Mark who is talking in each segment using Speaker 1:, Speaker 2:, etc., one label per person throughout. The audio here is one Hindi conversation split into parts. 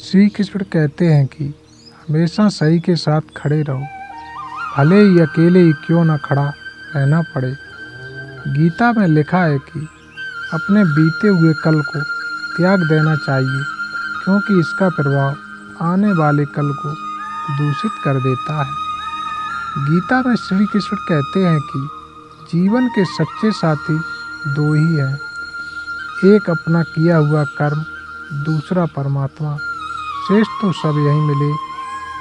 Speaker 1: श्री कृष्ण कहते हैं कि हमेशा सही के साथ खड़े रहो, भले ही अकेले ही क्यों न खड़ा रहना पड़े। गीता में लिखा है कि अपने बीते हुए कल को त्याग देना चाहिए, क्योंकि इसका प्रभाव आने वाले कल को दूषित कर देता है। गीता में श्री कृष्ण कहते हैं कि जीवन के सच्चे साथी दो ही हैं, एक अपना किया हुआ कर्म, दूसरा परमात्मा। शेष तो सब यहीं मिले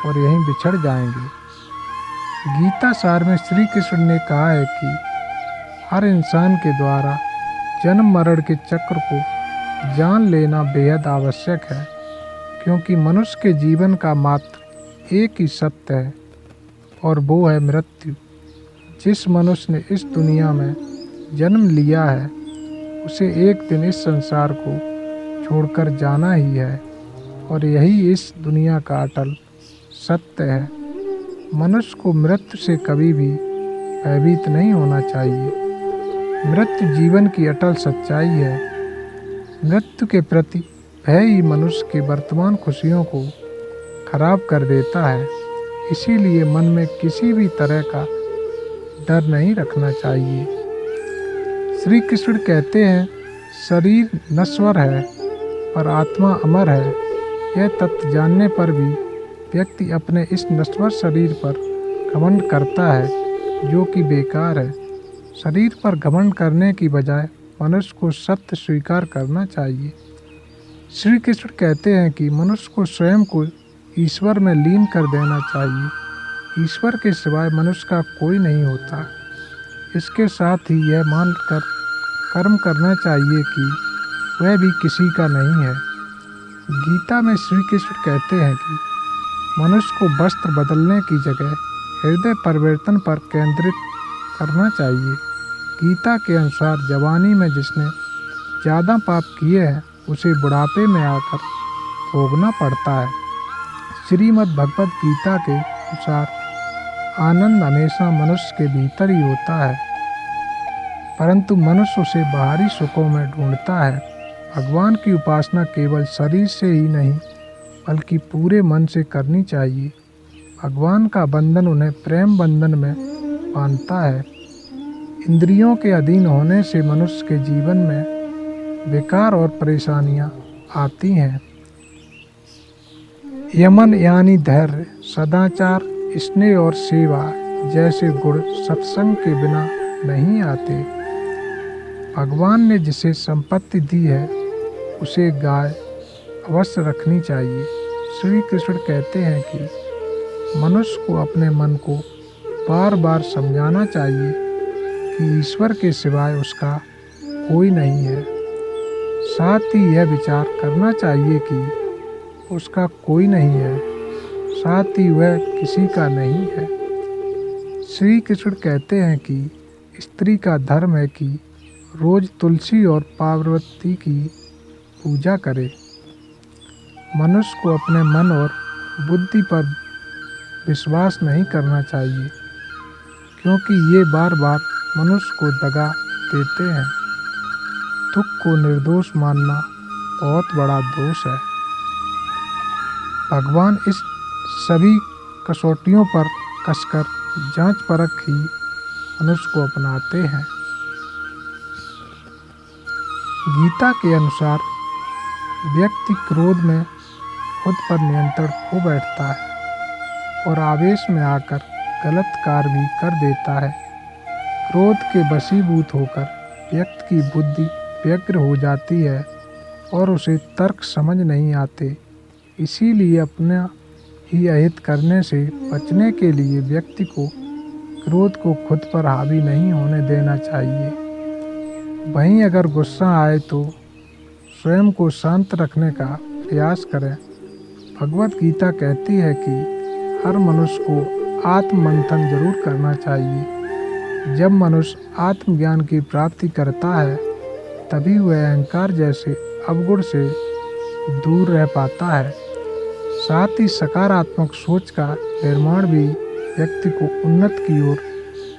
Speaker 1: और यहीं बिछड़ जाएंगे। गीता सार में श्री कृष्ण ने कहा है कि हर इंसान के द्वारा जन्म मरण के चक्र को जान लेना बेहद आवश्यक है, क्योंकि मनुष्य के जीवन का मात्र एक ही सत्य है और वो है मृत्यु। जिस मनुष्य ने इस दुनिया में जन्म लिया है उसे एक दिन इस संसार को छोड़कर जाना ही है, और यही इस दुनिया का अटल सत्य है। मनुष्य को मृत्यु से कभी भी भयभीत नहीं होना चाहिए। मृत्यु जीवन की अटल सच्चाई है। मृत्यु के प्रति भय ही मनुष्य के वर्तमान खुशियों को खराब कर देता है। इसीलिए मन में किसी भी तरह का डर नहीं रखना चाहिए। श्री कृष्ण कहते हैं, शरीर नश्वर है पर आत्मा अमर है। यह तथ्य जानने पर भी व्यक्ति अपने इस नश्वर शरीर पर घमंड करता है, जो कि बेकार है। शरीर पर घमंड करने की बजाय मनुष्य को सत्य स्वीकार करना चाहिए। श्री कृष्ण कहते हैं कि मनुष्य को स्वयं को ईश्वर में लीन कर देना चाहिए। ईश्वर के सिवाय मनुष्य का कोई नहीं होता। इसके साथ ही यह मानकर कर्म करना चाहिए कि वह भी किसी का नहीं है। गीता में श्री कृष्ण कहते हैं कि मनुष्य को वस्त्र बदलने की जगह हृदय परिवर्तन पर केंद्रित करना चाहिए। गीता के अनुसार जवानी में जिसने ज़्यादा पाप किए हैं उसे बुढ़ापे में आकर भोगना पड़ता है। श्रीमद् भगवद गीता के अनुसार आनंद हमेशा मनुष्य के भीतर ही होता है, परंतु मनुष्य उसे बाहरी सुखों में ढूंढता है। भगवान की उपासना केवल शरीर से ही नहीं बल्कि पूरे मन से करनी चाहिए। भगवान का बंधन उन्हें प्रेम बंधन में बांधता है। इंद्रियों के अधीन होने से मनुष्य के जीवन में विकार और परेशानियां आती हैं। यमन यानी धैर्य, सदाचार, स्नेह और सेवा जैसे गुण सत्संग के बिना नहीं आते। भगवान ने जिसे संपत्ति दी है उसे गाय अवश्य रखनी चाहिए। श्री कृष्ण कहते हैं कि मनुष्य को अपने मन को बार बार समझाना चाहिए कि ईश्वर के सिवाय उसका कोई नहीं है। साथ ही यह विचार करना चाहिए कि उसका कोई नहीं है, साथ ही वह किसी का नहीं है। श्री कृष्ण कहते हैं कि स्त्री का धर्म है कि रोज तुलसी और पार्वती की पूजा करे। मनुष्य को अपने मन और बुद्धि पर विश्वास नहीं करना चाहिए, क्योंकि ये बार बार मनुष्य को दगा देते हैं। दुख को निर्दोष मानना बहुत बड़ा दोष है। भगवान इस सभी कसौटियों पर कसकर जांच परख ही मनुष्य को अपनाते हैं। गीता के अनुसार व्यक्ति क्रोध में खुद पर नियंत्रण खो बैठता है और आवेश में आकर गलत कार्य भी कर देता है। क्रोध के वशीभूत होकर व्यक्ति की बुद्धि व्यग्र हो जाती है और उसे तर्क समझ नहीं आते। इसीलिए अपना ही अहित करने से बचने के लिए व्यक्ति को क्रोध को खुद पर हावी नहीं होने देना चाहिए। वहीं अगर गुस्सा आए तो स्वयं को शांत रखने का प्रयास करें। भगवद गीता कहती है कि हर मनुष्य को आत्ममंथन जरूर करना चाहिए। जब मनुष्य आत्मज्ञान की प्राप्ति करता है तभी वह अहंकार जैसे अवगुण से दूर रह पाता है। साथ ही सकारात्मक सोच का निर्माण भी व्यक्ति को उन्नत की ओर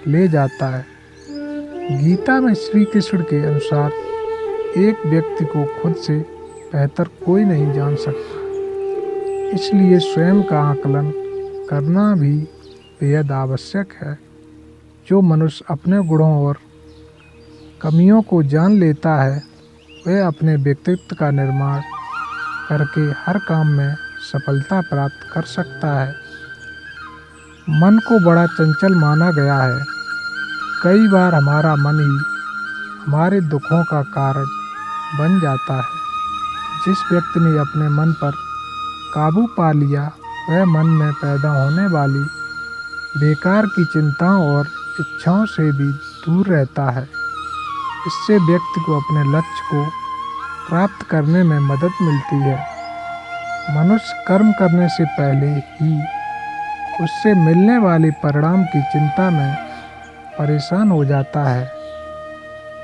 Speaker 1: ले जाता है। गीता में श्री कृष्ण के अनुसार एक व्यक्ति को खुद से बेहतर कोई नहीं जान सकता। इसलिए स्वयं का आकलन करना भी बेहद आवश्यक है। जो मनुष्य अपने गुणों और कमियों को जान लेता है वह अपने व्यक्तित्व का निर्माण करके हर काम में सफलता प्राप्त कर सकता है। मन को बड़ा चंचल माना गया है। कई बार हमारा मन ही हमारे दुखों का कारण बन जाता है। जिस व्यक्ति ने अपने मन पर काबू पा लिया वह मन में पैदा होने वाली बेकार की चिंताओं और इच्छाओं से भी दूर रहता है। इससे व्यक्ति को अपने लक्ष्य को प्राप्त करने में मदद मिलती है। मनुष्य कर्म करने से पहले ही उससे मिलने वाले परिणाम की चिंता में परेशान हो जाता है।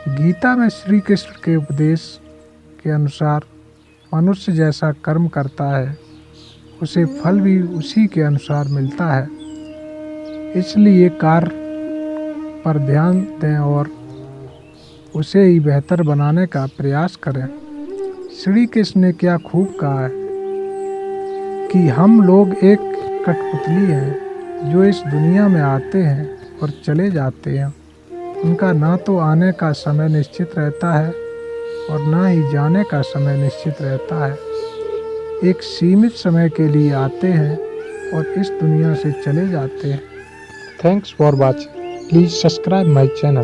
Speaker 1: गीता में श्री कृष्ण के उपदेश के अनुसार मनुष्य जैसा कर्म करता है उसे फल भी उसी के अनुसार मिलता है। इसलिए कार्य पर ध्यान दें और उसे ही बेहतर बनाने का प्रयास करें। श्री कृष्ण ने क्या खूब कहा है कि हम लोग एक कठपुतली हैं जो इस दुनिया में आते हैं और चले जाते हैं। उनका ना तो आने का समय निश्चित रहता है और ना ही जाने का समय निश्चित रहता है। एक सीमित समय के लिए आते हैं और इस दुनिया से चले जाते हैं। Thanks for watching. Please subscribe my channel.